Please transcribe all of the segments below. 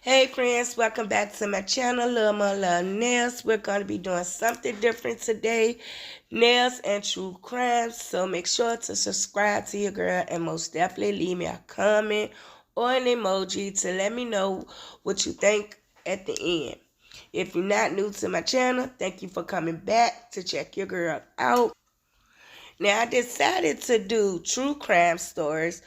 Hey friends, welcome back to my channel, Lil Mo Love Nails. We're going to be doing something different today, nails and true crimes. So make sure to subscribe to your girl and most definitely leave me a comment or an emoji to let me know what you think at the end. If you're not new to my channel, thank you for coming back to check your girl out. Now, I decided to do true crime stories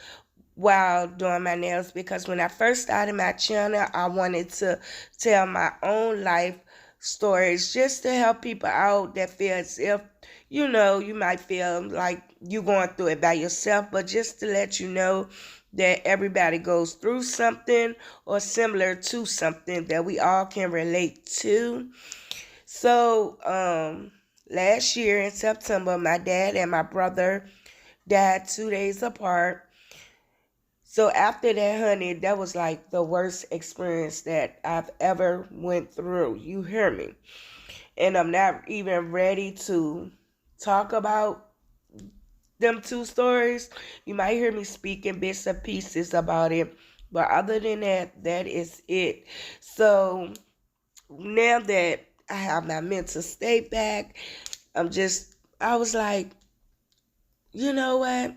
while doing my nails because when I first started my channel, I wanted to tell my own life stories just to help people out that feel as if, you might feel like you're going through it by yourself, but just to let you know that everybody goes through something or similar to something that we all can relate to. So, last year in September, my dad and my brother died 2 days apart. So after that, honey, that was like the worst experience that I've ever went through. You hear me? And I'm not even ready to talk about them two stories. You might hear me speaking bits and pieces about it. But other than that, that is it. So now that I have my mental state back, I was like, you know what?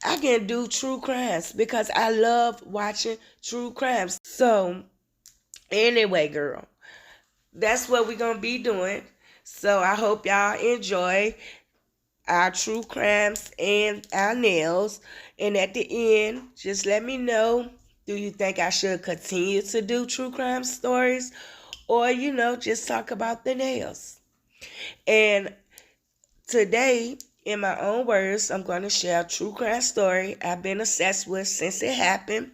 I can do true crimes because I love watching true crimes. So, anyway, girl, that's what we're going to be doing. So, I hope y'all enjoy our true crimes and our nails. And at the end, just let me know, do you think I should continue to do true crime stories or, just talk about the nails? And today, in my own words, I'm going to share a true crime story I've been obsessed with since it happened.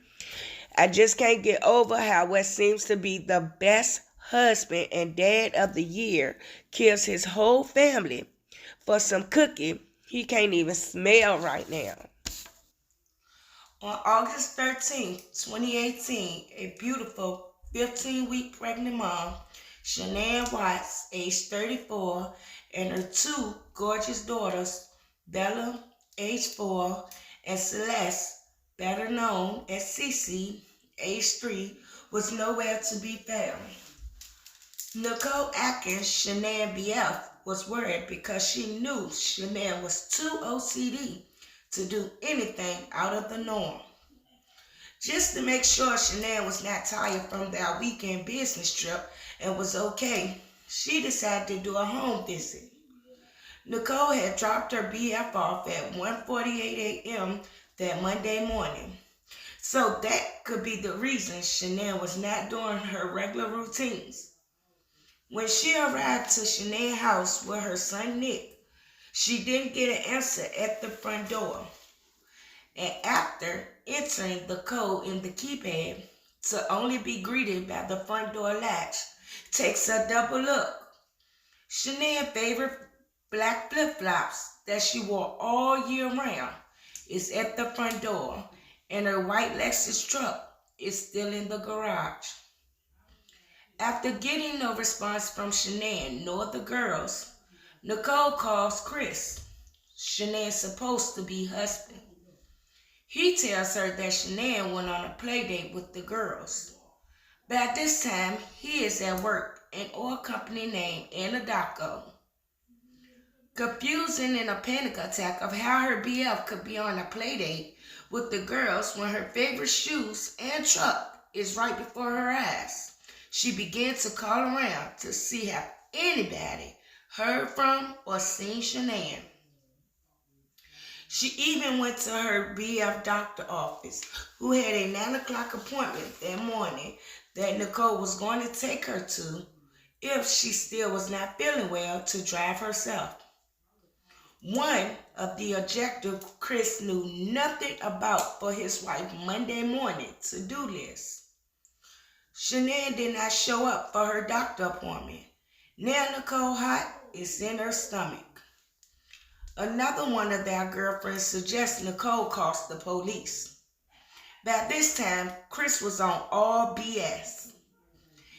I just can't get over how what seems to be the best husband and dad of the year kills his whole family for some cookie he can't even smell right now. On August 13th, 2018, a beautiful 15-week pregnant mom, Shanann Watts, age 34, and her two gorgeous daughters, Bella, age 4, and Celeste, better known as Cece, age 3, was nowhere to be found. Nicole Atkins, Shanann BF, was worried because she knew Shanann was too OCD to do anything out of the norm. Just to make sure Shanann was not tired from their weekend business trip and was okay, she decided to do a home visit. Nicole had dropped her BF off at 1:48 a.m. that Monday morning. So that could be the reason Shanann was not doing her regular routines. When she arrived to Shanann's house with her son Nick, she didn't get an answer at the front door. And after entering the code in the keypad to only be greeted by the front door latch, takes a double look. Shannann's favorite black flip-flops that she wore all year round is at the front door, and her white Lexus truck is still in the garage. After getting no response from Shanann nor the girls, Nicole calls Chris, Shannann's supposed to be husband. He tells her that Shanann went on a play date with the girls. By this time, he is at work, an oil company named Anadarko. Confused and in a panic attack of how her BF could be on a play date with the girls when her favorite shoes and truck is right before her eyes, she began to call around to see if anybody heard from or seen Shanann. She even went to her BF doctor office, who had a 9 o'clock appointment that morning that Nicole was going to take her to if she still was not feeling well to drive herself. One of the objectives Chris knew nothing about for his wife Monday morning to-do list. Shanann did not show up for her doctor appointment. Now Nicole hot is in her stomach. Another one of their girlfriends suggests Nicole calls the police. By this time, Chris was on all BS.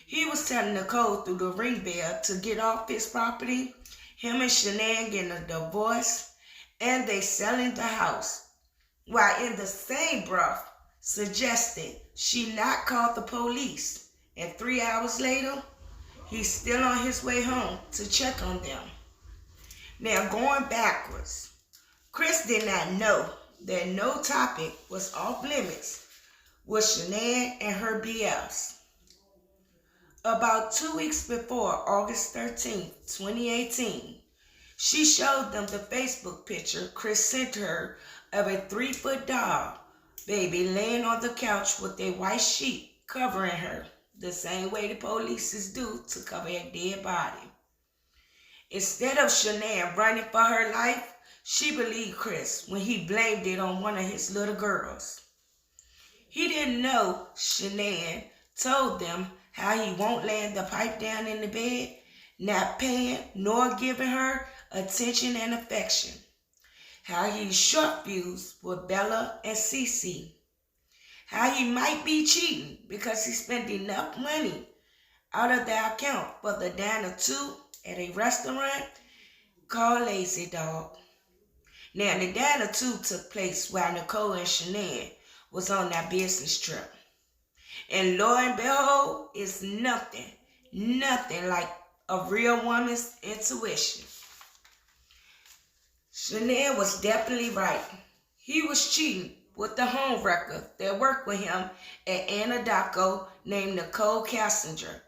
He was telling Nicole through the ring bell to get off his property, him and Shanann getting a divorce, and they selling the house, while in the same breath suggested she not called the police, and 3 hours later, he's still on his way home to check on them. Now, going backwards, Chris did not know that no topic was off limits with Shanann and her BS. About 2 weeks before August 13th, 2018, she showed them the Facebook picture Chris sent her of a 3-foot doll baby laying on the couch with a white sheet covering her, the same way the police do to cover a dead body. Instead of Shanann running for her life, she believed Chris when he blamed it on one of his little girls. He didn't know Shanann told them how he won't laying the pipe down in the bed, not paying nor giving her attention and affection. How he's short fused with Bella and Cece. How he might be cheating because he spent enough money out of their account for the diner too at a restaurant called Lazy Dog. Now, the diner too took place while Nicole and Shanann was on their business trip. And lo and behold, it's nothing like a real woman's intuition. Shanann was definitely right. He was cheating with the homewrecker that worked with him at Anadarko named Nicole Kassinger,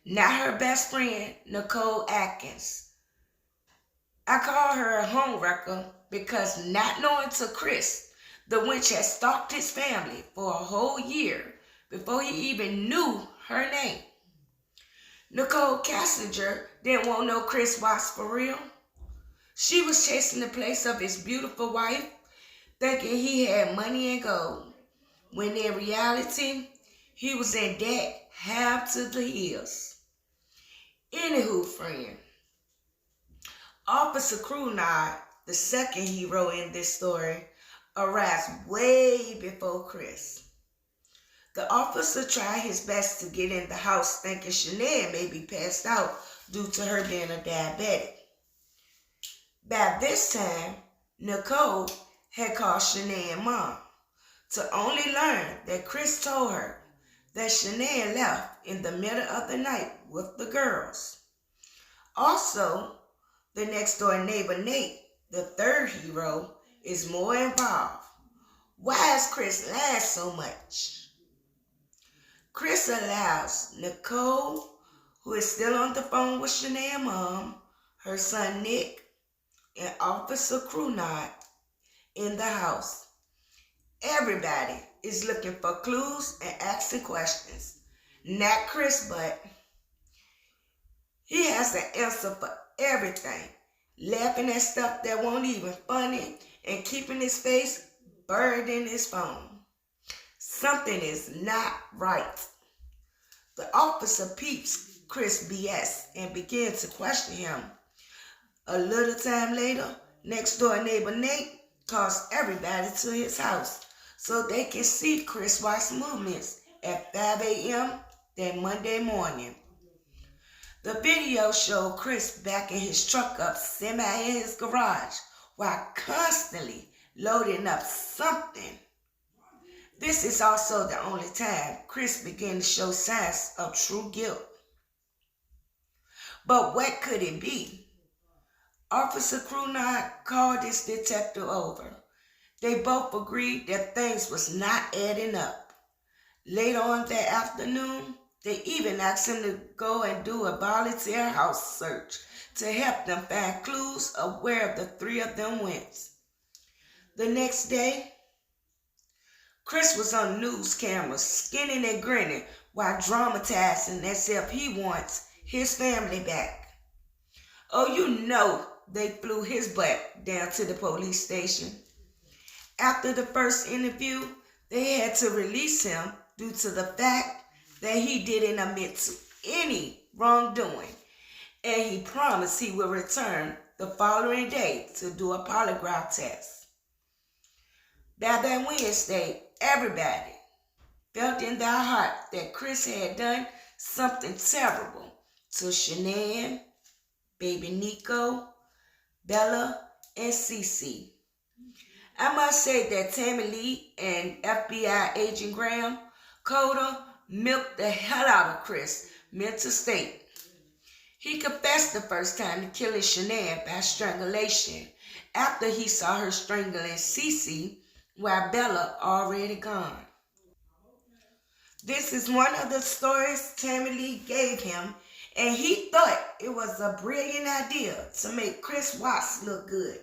not her best friend, Nicole Atkins. I call her a homewrecker because not knowing to Chris, the wench had stalked his family for a whole year before he even knew her name. Nicole Kassinger didn't want no Chris Watts for real. She was chasing the place of his beautiful wife, thinking he had money and gold, when in reality, he was in debt half to the hills. Anywho, friend, Officer Crimez, the second hero in this story, arrives way before Chris. The officer tried his best to get in the house thinking Shanann may be passed out due to her being a diabetic. By this time, Nicole had called Shanann's mom to only learn that Chris told her that Shanann left in the middle of the night with the girls. Also, the next door neighbor Nate, the third hero, is more involved. Why is Chris lying so much? Chris allows Nicole, who is still on the phone with Shanann's mom, her son Nick, and Officer Crimez in the house. Everybody is looking for clues and asking questions. Not Chris, but he has an answer for everything, laughing at stuff that won't even funny and keeping his face buried in his phone. Something is not right. The officer peeps Chris BS and begins to question him. A little time later, next door neighbor Nate calls everybody to his house so they can see Chris Watts' movements at 5 a.m. that Monday morning. The video showed Chris backing his truck up semi in his garage while constantly loading up something. This is also the only time Chris began to show signs of true guilt. But what could it be? Officer Crimez called this detective over. They both agreed that things was not adding up. Later on that afternoon, they even asked him to go and do a volunteer house search to help them find clues of where the three of them went. The next day, Chris was on news cameras, skinning and grinning while dramatizing as if he wants his family back. Oh, you know they flew his butt down to the police station. After the first interview, they had to release him due to the fact that he didn't admit to any wrongdoing, and he promised he would return the following day to do a polygraph test. By that Wednesday, everybody felt in their heart that Chris had done something terrible to Shanann, baby Nico, Bella, and Cece. I must say that Tammy Lee and FBI agent Graham Cota milked the hell out of Chris' mental state. He confessed the first time to killing Shanae by strangulation after he saw her strangling Cece while Bella already gone. This is one of the stories Tammy Lee gave him, and he thought it was a brilliant idea to make Chris Watts look good.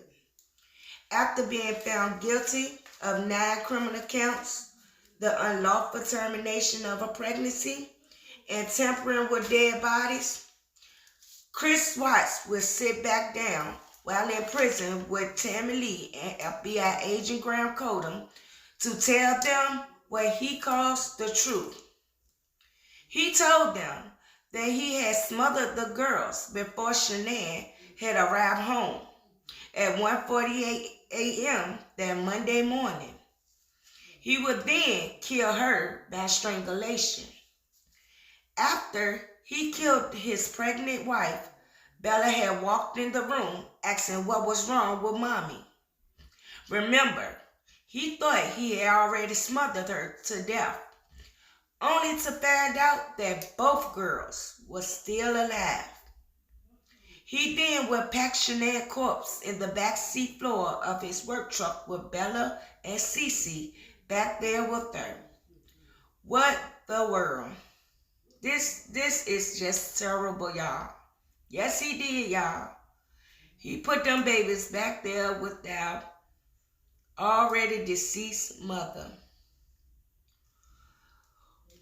After being found guilty of 9 criminal counts, the unlawful termination of a pregnancy, and tampering with dead bodies, Chris Watts will sit back down while in prison with Tammy Lee and FBI agent Graham Cota to tell them what he calls the truth. He told them that he had smothered the girls before Shanae had arrived home at 1:48 a.m. that Monday morning. He would then kill her by strangulation. After he killed his pregnant wife, Bella had walked in the room asking what was wrong with Mommy. Remember, he thought he had already smothered her to death, only to find out that both girls were still alive. He then would pack Shanae's corpse in the back seat floor of his work truck with Bella and Cece back there with her. What the world? This is just terrible, y'all. Yes, he did, y'all. He put them babies back there with their already deceased mother.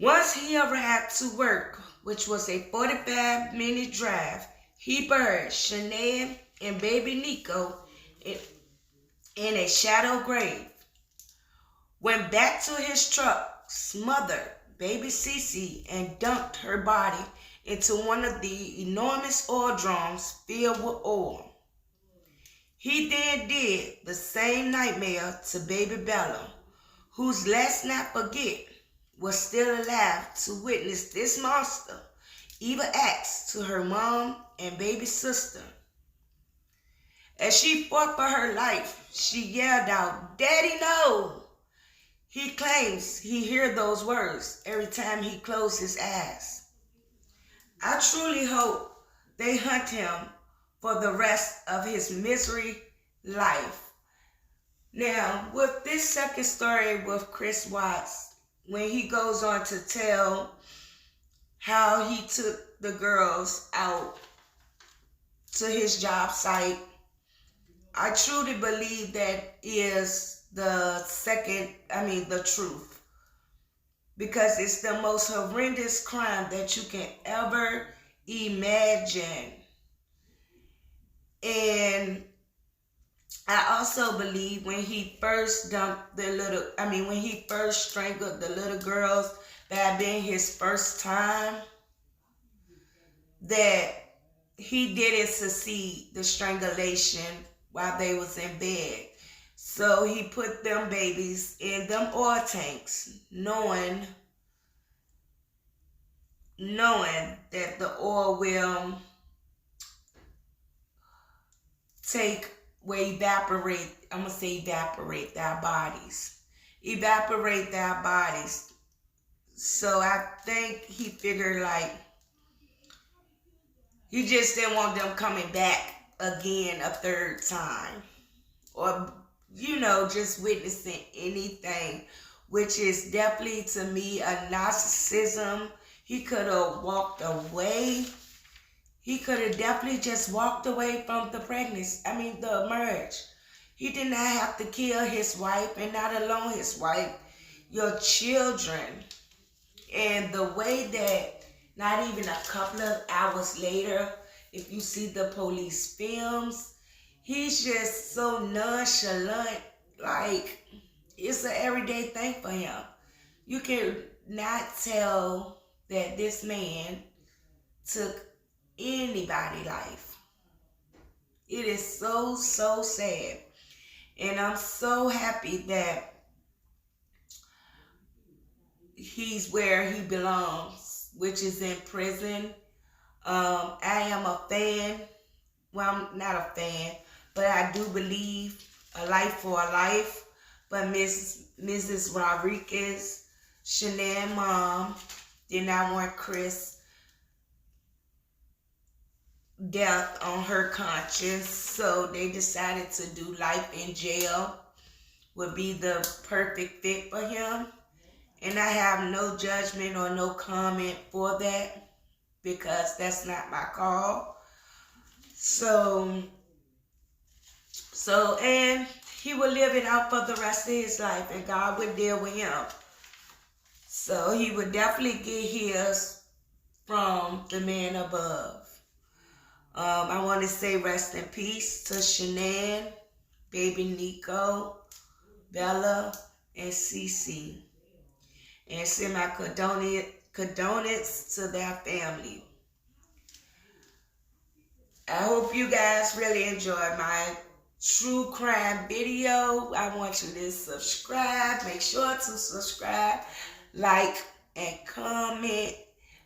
Once he arrived to work, which was a 45-minute drive, he buried Shanae and baby Nico in a shallow grave. Went back to his truck, smothered baby Cece, and dumped her body into one of the enormous oil drums filled with oil. He then did the same nightmare to baby Bella, whose let's not forget was still alive to witness this monster evil acts to her mom and baby sister. As she fought for her life, she yelled out, "Daddy, no!" He claims he hears those words every time he closes his eyes. I truly hope they hunt him for the rest of his misery life. Now, with this second story with Chris Watts, when he goes on to tell how he took the girls out to his job site, I truly believe that is the truth. Because it's the most horrendous crime that you can ever imagine. And I also believe when he first strangled the little girls, that had been his first time, that he didn't succeed the strangulation while they was in bed. So he put them babies in them oil tanks, knowing that the oil will evaporate their bodies. Evaporate their bodies. So I think he figured like he just didn't want them coming back again a third time. Or, just witnessing anything, which is definitely to me a narcissism. He could have walked away. He could have definitely just walked away from the marriage. He did not have to kill his wife, and not alone his wife, your children. And the way that not even a couple of hours later, if you see the police films, he's just so nonchalant, like it's an everyday thing for him. You can not tell that this man took anybody's life. It is so, so sad. And I'm so happy that he's where he belongs, which is in prison. I am a fan. Well, I'm not a fan, but I do believe a life for a life. But Mrs. Rodriguez, Shanae's mom did not want Chris' death on her conscience, so they decided to do life in jail would be the perfect fit for him. And I have no judgment or no comment for that because that's not my call. And he would live it out for the rest of his life, and God would deal with him. So he would definitely get his from the man above. I want to say rest in peace to Shanae, baby Nico, Bella, and Cece. And send my condolences to their family. I hope you guys really enjoyed my true crime video. I want you to subscribe. Make sure to subscribe, like, and comment.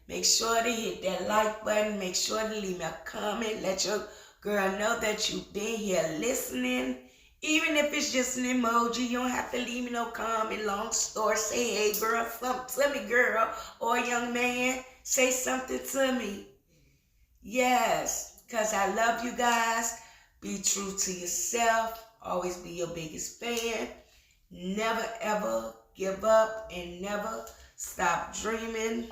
Make sure to hit that like button. Make sure to leave me a comment. Let your girl know that you've been here listening. Even if it's just an emoji, you don't have to leave me no comment, long story. Say, hey girl, something to me, girl. Or young man, say something to me. Yes, because I love you guys. Be true to yourself. Always be your biggest fan. Never ever give up and never stop dreaming.